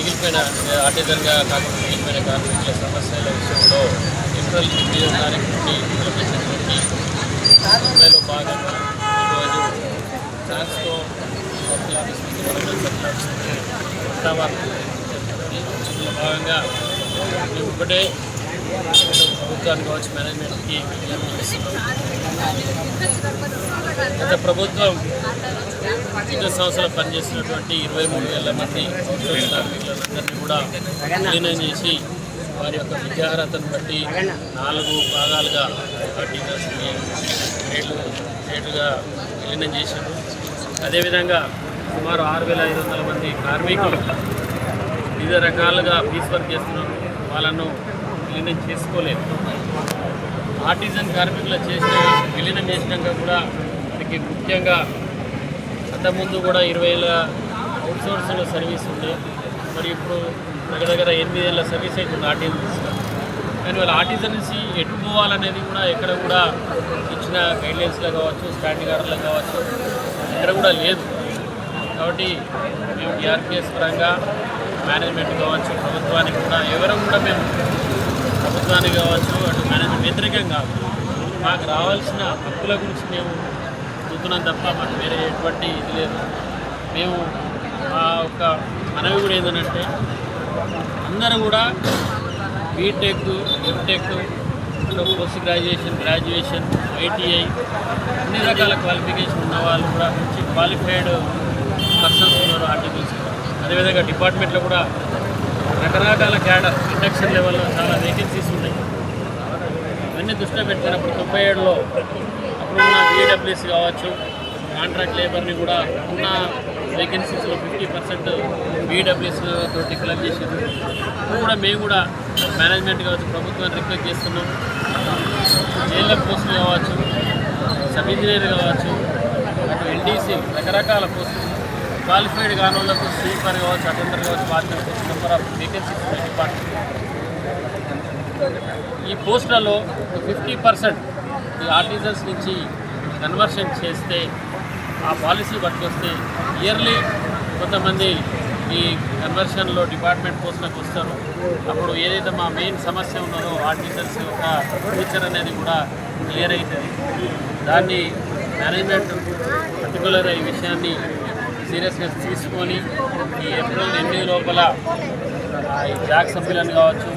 మిగిలిపోయిన ఆర్టిజన్గా కాకుండా మిగిలిపోయిన కార్మికుల సమస్యల విషయంలో ఏప్రిల్ 8వ తారీఖు నుండి మొదలుపెట్టినటువంటి సమ్మెలో భాగంగా ఈరోజు ట్రాన్స్కో సర్కిల్ ఆఫీస్ నుంచి వరంగల్ సర్కిల్ ఆఫీస్ నుంచి హైదరాబాద్ ఇందులో భాగంగా మేము ఒకటే ప్రభుత్వానికి కావచ్చు మేనేజ్మెంట్కి విజ్ఞప్తిస్తున్నాం. గత ప్రభుత్వం వివిధ సంవత్సరాలు పనిచేసినటువంటి 23,000 మంది అవుట్సోర్స్ కార్మికులందరినీ కూడా విలీనం చేసి వారి యొక్క విద్యార్హతను బట్టి 4 భాగాలుగా టీచర్స్ని రేట్లుగా విలీనం చేశారు. అదేవిధంగా సుమారు 6,500 మంది కార్మికులు వివిధ రకాలుగా పీస్ వర్క్ చేస్తున్నారు. వాళ్ళను విలీనం చేసుకోలేదు. ఆర్టిజన్ కార్మికులు విలీనం చేసినాక కూడా మనకి ముఖ్యంగా అంతకుముందు కూడా 20,000 అవుట్సోర్సింగ్ సర్వీస్ ఉండే, మరి ఇప్పుడు దగ్గర 8 ఏళ్ళ సర్వీస్ అవుతుంది ఆర్టిజన్స్. కానీ వాళ్ళ ఆర్టిజన్సీ ఎటు పోవాలనేది కూడా ఎక్కడ కూడా ఇచ్చిన గైడ్లైన్స్లో కావచ్చు, స్టాండింగ్ ఆర్డర్లో కావచ్చు, ఎక్కడ కూడా లేదు. కాబట్టి మేము టీఆర్కేఎస్ పరంగా మేనేజ్మెంట్ కావచ్చు, ప్రభుత్వానికి కూడా ఎవరు కూడా మేము ప్రభుత్వానికి కావచ్చు అటు మేనేజ్మెంట్ వ్యతిరేకం కాదు. మాకు రావాల్సిన హక్కుల గురించి మేము చూస్తున్నాం తప్ప మాకు వేరే ఎటువంటి ఇది లేదు. మేము ఆ ఒక మనవి కూడా ఏంటంటే అందరూ కూడా BTech, MTech, post graduation, ITI అన్ని రకాల క్వాలిఫికేషన్ ఉన్న వాళ్ళు కూడా మంచి క్వాలిఫైడ్ పర్సన్స్ ఉన్నారు ఆర్టికల్స్. అదేవిధంగా డిపార్ట్మెంట్లో కూడా రకరకాల క్యాడర్ ఇండక్షన్ లెవెల్లో చాలా వేకెన్సీస్ ఉన్నాయి. ఇవన్నీ దృష్టిలో పెట్టుకున్నప్పుడు 97లో అప్పుడున్న బీడబ్ల్యూసీ కావచ్చు, కాంట్రాక్ట్ లేబర్ని కూడా ఉన్న వేకెన్సీస్లో 50% బీడబ్ల్యూసీ తోటి ఫిలప్ చేసేది. ఇప్పుడు కూడా మేము కూడా మేనేజ్మెంట్ కావచ్చు, ప్రభుత్వాన్ని రిక్వెస్ట్ చేస్తున్నాం. జైల్లో పోస్టులు కావచ్చు, సబ్ ఇంజనీర్ కావచ్చు, అటు ఎన్డీసీ రకరకాల పోస్టులు క్వాలిఫైడ్ కాని వాళ్ళకు స్వీపర్ కావచ్చు, అటెండర్ కావచ్చు, బాధ్యత నెంబర్ ఆఫ్ వేకెన్సీస్ ఉన్నాయి డిపార్ట్మెంట్. ఈ పోస్టులలో 50% ఈ ఆర్టిజన్స్ నుంచి కన్వర్షన్ చేస్తే ఆ పాలసీ పట్టుకొస్తే ఇయర్లీ కొంతమంది ఈ కన్వర్షన్లో డిపార్ట్మెంట్ పోస్టులకు వస్తారు. అప్పుడు ఏదైతే మా మెయిన్ సమస్య ఉన్నదో ఆర్టిజన్స్ యొక్క ఫ్యూచర్ అనేది కూడా క్లియర్ అవుతుంది. దాన్ని మేనేజ్మెంట్ పర్టికులర్ ఈ విషయాన్ని సీరియస్గా తీసుకొని ఈ ఏప్రిల్ 8 లోపల ఈ జాక్ సభ్యులను కావచ్చు,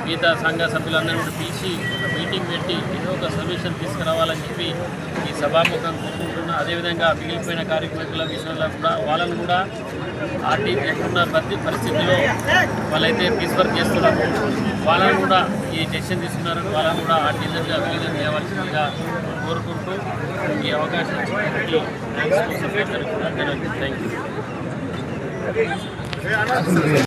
మిగతా సంఘ సభ్యులందరూ కూడా పిలిచి మీటింగ్ పెట్టి ఏదో ఒక సొల్యూషన్ తీసుకురావాలని చెప్పి ఈ సభాముఖం కోరుకుంటున్నా. అదేవిధంగా మిగిలిపోయిన కార్మికుల విషయంలో కూడా వాళ్ళను కూడా ఎక్కడున్న పరిస్థితిలో వాళ్ళైతే పీస్ వర్క్ చేస్తున్నారు వాళ్ళని కూడా ఈ డెసిషన్ తీసుకున్నారని వాళ్ళని కూడా ఆర్టిజన్గా విలీనం చేయవలసిందిగా కోరుకుంటూ ఈ అవకాశం ఇచ్చినటువంటి థ్యాంక్స్. Thank you.